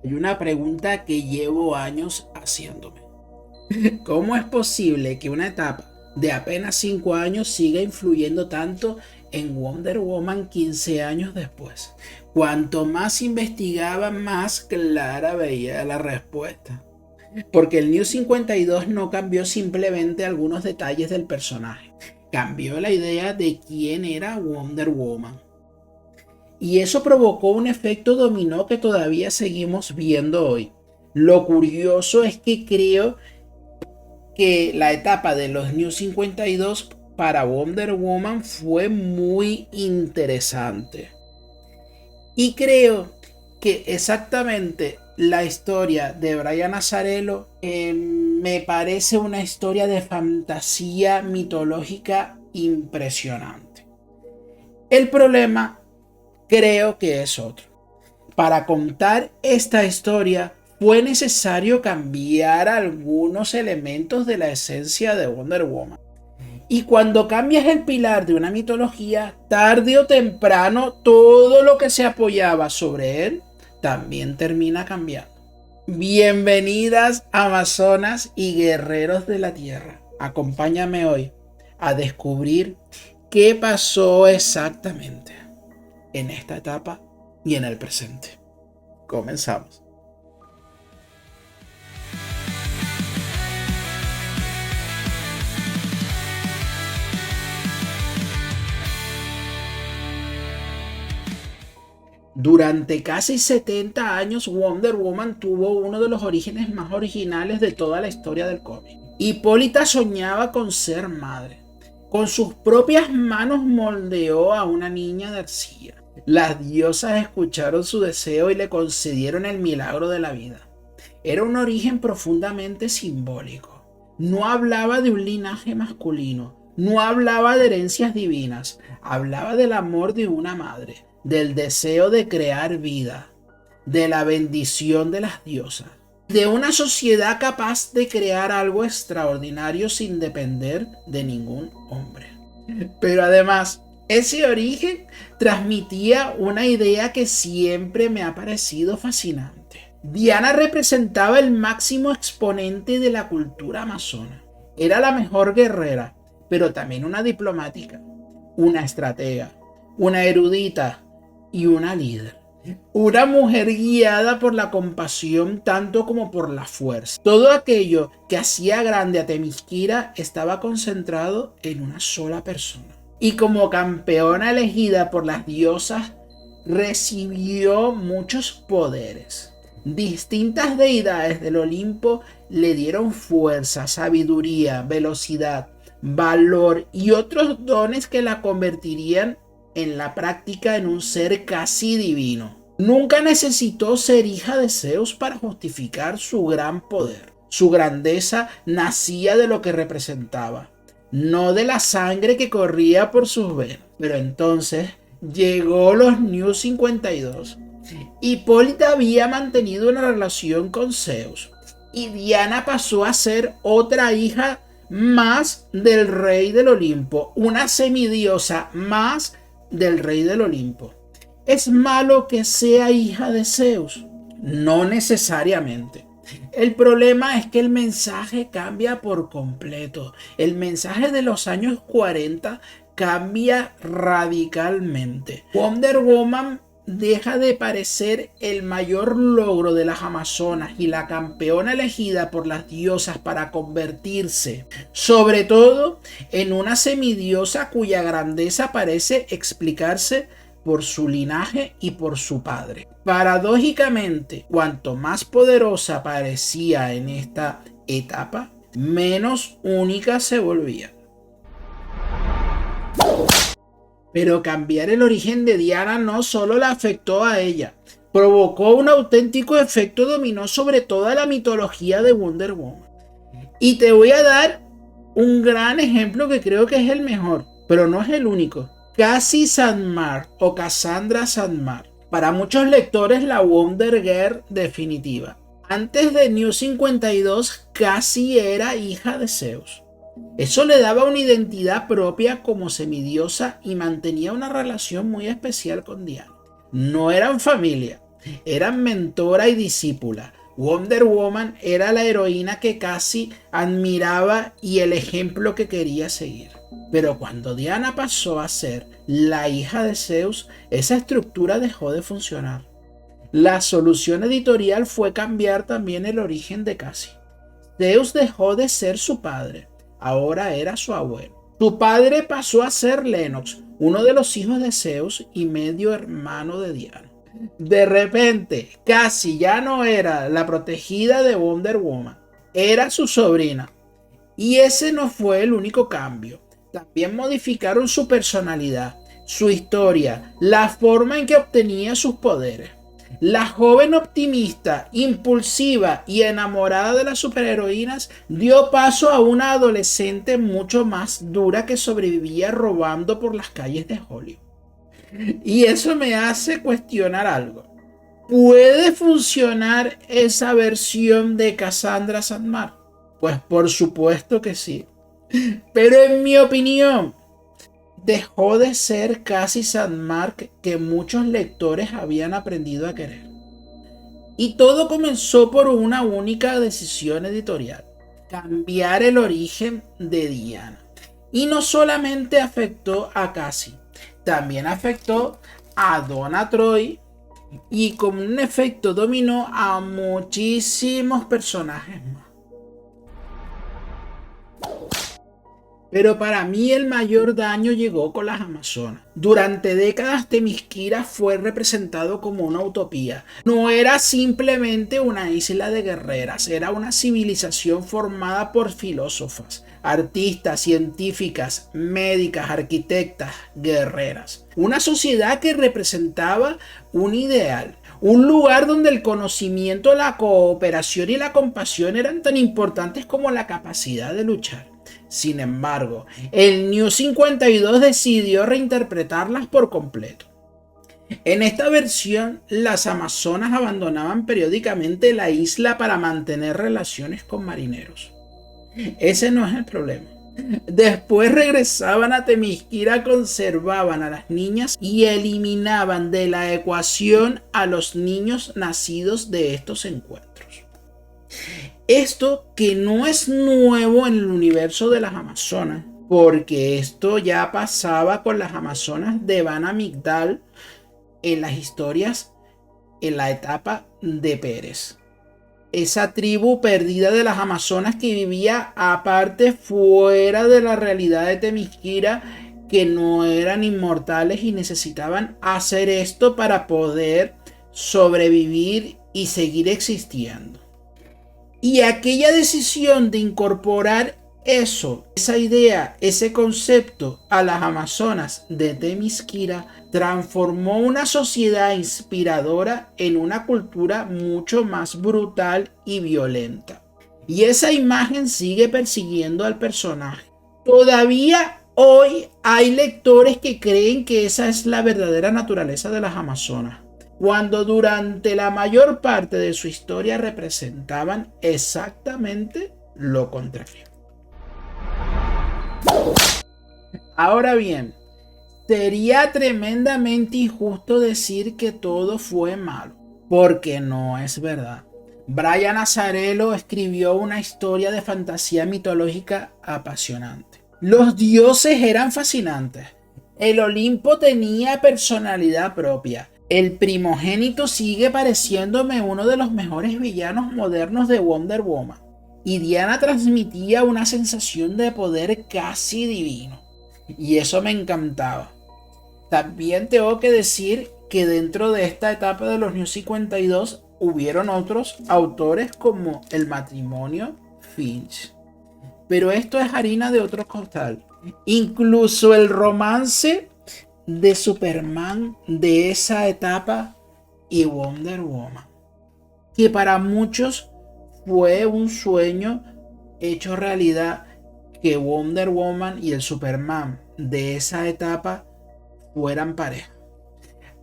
Hay una pregunta que llevo años haciéndome. ¿Cómo es posible que una etapa de apenas 5 años siga influyendo tanto en Wonder Woman 15 años después? Cuanto más investigaba, más clara veía la respuesta. Porque el New 52 no cambió simplemente algunos detalles del personaje, cambió la idea de quién era Wonder Woman. Y eso provocó un efecto dominó que todavía seguimos viendo hoy. Lo curioso es que creo que la etapa de los New 52 para Wonder Woman fue muy interesante. Y creo que exactamente la historia de Brian Azzarello me parece una historia de fantasía mitológica impresionante. El problema creo que es otro. Para contar esta historia fue necesario cambiar algunos elementos de la esencia de Wonder Woman. Y cuando cambias el pilar de una mitología, tarde o temprano todo lo que se apoyaba sobre él también termina cambiando. Bienvenidas Amazonas y guerreros de la tierra. Acompáñame hoy a descubrir qué pasó exactamente en esta etapa y en el presente. Comenzamos. Durante casi 70 años, Wonder Woman tuvo uno de los orígenes más originales de toda la historia del cómic. Hipólita soñaba con ser madre. Con sus propias manos moldeó a una niña de arcilla. Las diosas escucharon su deseo y le concedieron el milagro de la vida. Era un origen profundamente simbólico. No hablaba de un linaje masculino, no hablaba de herencias divinas, hablaba del amor de una madre, del deseo de crear vida, de la bendición de las diosas, de una sociedad capaz de crear algo extraordinario sin depender de ningún hombre. Pero además, ese origen transmitía una idea que siempre me ha parecido fascinante. Diana representaba el máximo exponente de la cultura amazona. Era la mejor guerrera, pero también una diplomática, una estratega, una erudita y una líder. Una mujer guiada por la compasión tanto como por la fuerza. Todo aquello que hacía grande a Themyscira estaba concentrado en una sola persona. Y como campeona elegida por las diosas, recibió muchos poderes. Distintas deidades del Olimpo le dieron fuerza, sabiduría, velocidad, valor y otros dones que la convertirían en la práctica en un ser casi divino. Nunca necesitó ser hija de Zeus para justificar su gran poder. Su grandeza nacía de lo que representaba, no de la sangre que corría por sus venas. Pero entonces llegó los New 52. Hipólita había mantenido una relación con Zeus y Diana pasó a ser otra hija más del rey del Olimpo, una semidiosa más del rey del Olimpo. ¿Es malo que sea hija de Zeus? No necesariamente. El problema es que el mensaje cambia por completo. El mensaje de los años 40 cambia radicalmente. Wonder Woman deja de parecer el mayor logro de las Amazonas y la campeona elegida por las diosas para convertirse, sobre todo, en una semidiosa cuya grandeza parece explicarse por su linaje y por su padre. Paradójicamente, cuanto más poderosa parecía en esta etapa, menos única se volvía. Pero cambiar el origen de Diana no solo la afectó a ella, provocó un auténtico efecto dominó sobre toda la mitología de Wonder Woman. Y te voy a dar un gran ejemplo que creo que es el mejor, pero no es el único. Cassie Sandsmark o Cassandra Sandsmark. Para muchos lectores la Wonder Girl definitiva. Antes de New 52, Cassie era hija de Zeus. Eso le daba una identidad propia como semidiosa y mantenía una relación muy especial con Diana. No eran familia, Eran mentora y discípula. Wonder Woman era la heroína que Cassie admiraba y el ejemplo que quería seguir. Pero cuando Diana pasó a ser la hija de Zeus, esa estructura dejó de funcionar. La solución editorial fue cambiar también el origen de Cassie. Zeus dejó de ser su padre, ahora era su abuelo. Su padre pasó a ser Lennox, uno de los hijos de Zeus y medio hermano de Diana. De repente, Cassie ya no era la protegida de Wonder Woman, era su sobrina. Y ese no fue el único cambio. También modificaron su personalidad, su historia, la forma en que obtenía sus poderes. La joven optimista, impulsiva y enamorada de las superheroínas dio paso a una adolescente mucho más dura que sobrevivía robando por las calles de Hollywood. Y eso me hace cuestionar algo. ¿Puede funcionar esa versión de Cassandra Sanmar? Pues por supuesto que sí. Pero en mi opinión, dejó de ser casi Sanmar que muchos lectores habían aprendido a querer. Y todo comenzó por una única decisión editorial: cambiar el origen de Diana. Y no solamente afectó a Cassie, también afectó a Donna Troy y con un efecto dominó a muchísimos personajes más. Pero para mí el mayor daño llegó con las Amazonas. Durante décadas Themyscira fue representado como una utopía. No era simplemente una isla de guerreras, era una civilización formada por filósofas, artistas, científicas, médicas, arquitectas, guerreras. Una sociedad que representaba un ideal. Un lugar donde el conocimiento, la cooperación y la compasión eran tan importantes como la capacidad de luchar. Sin embargo, el New 52 decidió reinterpretarlas por completo. En esta versión, las amazonas abandonaban periódicamente la isla para mantener relaciones con marineros. Ese no es el problema. Después regresaban a Themyscira, conservaban a las niñas y eliminaban de la ecuación a los niños nacidos de estos encuentros. Esto que no es nuevo en el universo de las Amazonas, porque esto ya pasaba con las Amazonas de Van Amigdala en las historias en la etapa de Pérez. Esa tribu perdida de las Amazonas que vivía aparte fuera de la realidad de Themyscira, que no eran inmortales y necesitaban hacer esto para poder sobrevivir y seguir existiendo. Y aquella decisión de incorporar esa idea, ese concepto a las Amazonas de Themyscira transformó una sociedad inspiradora en una cultura mucho más brutal y violenta. Y esa imagen sigue persiguiendo al personaje. Todavía hoy hay lectores que creen que esa es la verdadera naturaleza de las Amazonas, cuando durante la mayor parte de su historia representaban exactamente lo contrario. Ahora bien, sería tremendamente injusto decir que todo fue malo, porque no es verdad. Brian Azzarello escribió una historia de fantasía mitológica apasionante. Los dioses eran fascinantes. El Olimpo tenía personalidad propia. El primogénito sigue pareciéndome uno de los mejores villanos modernos de Wonder Woman. Y Diana transmitía una sensación de poder casi divino. Y eso me encantaba. También tengo que decir que dentro de esta etapa de los New 52 hubieron otros autores como El matrimonio Finch. Pero esto es harina de otro costal. Incluso el romance de Superman de esa etapa y Wonder Woman, que para muchos fue un sueño hecho realidad, que Wonder Woman y el Superman de esa etapa fueran pareja.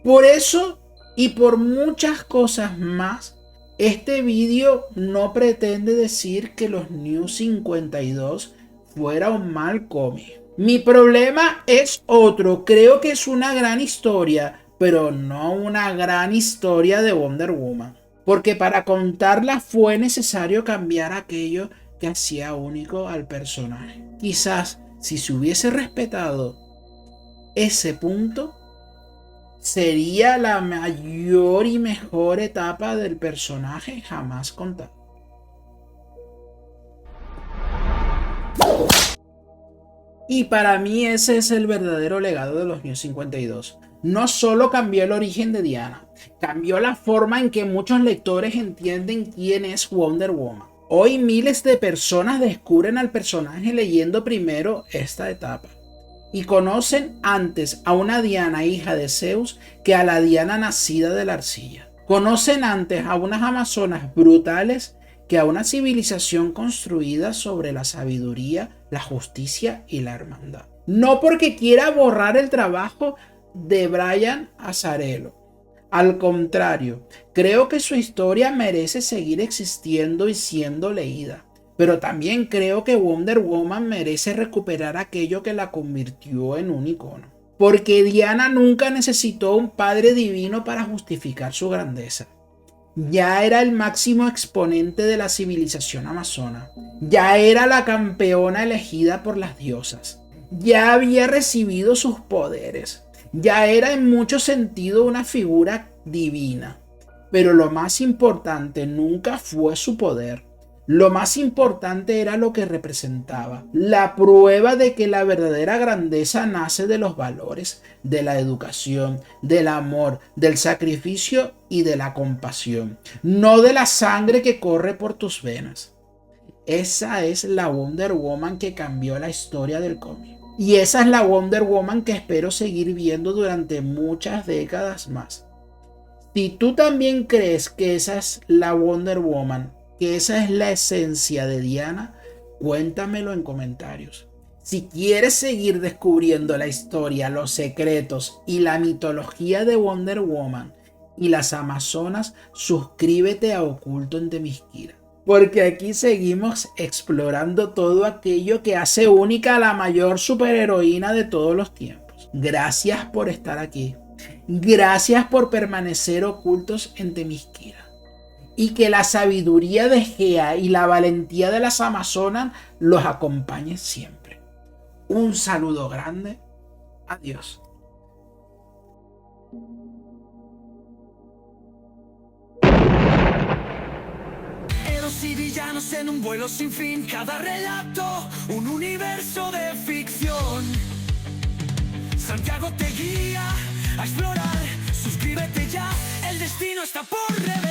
Por eso y por muchas cosas más, este vídeo no pretende decir que los New 52 fuera un mal cómic. Mi problema es otro. Creo que es una gran historia, pero no una gran historia de Wonder Woman. Porque para contarla fue necesario cambiar aquello que hacía único al personaje. Quizás si se hubiese respetado ese punto, sería la mayor y mejor etapa del personaje jamás contada. Y para mí ese es el verdadero legado de los New 52. No solo cambió el origen de Diana, cambió la forma en que muchos lectores entienden quién es Wonder Woman. Hoy miles de personas descubren al personaje leyendo primero esta etapa y conocen antes a una Diana hija de Zeus que a la Diana nacida de la arcilla. Conocen antes a unas amazonas brutales que a una civilización construida sobre la sabiduría, la justicia y la hermandad. No porque quiera borrar el trabajo de Brian Azzarello. Al contrario, creo que su historia merece seguir existiendo y siendo leída. Pero también creo que Wonder Woman merece recuperar aquello que la convirtió en un icono. Porque Diana nunca necesitó un padre divino para justificar su grandeza. Ya era el máximo exponente de la civilización amazona. Ya era la campeona elegida por las diosas. Ya había recibido sus poderes. Ya era en mucho sentido una figura divina. Pero lo más importante nunca fue su poder. Lo más importante era lo que representaba, la prueba de que la verdadera grandeza nace de los valores, de la educación, del amor, del sacrificio y de la compasión, no de la sangre que corre por tus venas. Esa es la Wonder Woman que cambió la historia del cómic. Y esa es la Wonder Woman que espero seguir viendo durante muchas décadas más. Si tú también crees que esa es la Wonder Woman, que esa es la esencia de Diana, cuéntamelo en comentarios. Si quieres seguir descubriendo la historia, los secretos y la mitología de Wonder Woman y las Amazonas, suscríbete a Oculto en Themyscira. Porque aquí seguimos explorando todo aquello que hace única a la mayor superheroína de todos los tiempos. Gracias por estar aquí. Gracias por permanecer ocultos en Themyscira. Y que la sabiduría de Gea y la valentía de las Amazonas los acompañe siempre. Un saludo grande. Adiós. Héroes y villanos en un vuelo sin fin. Cada relato, un universo de ficción. Santiago te guía a explorar. Suscríbete ya, el destino está por revelar.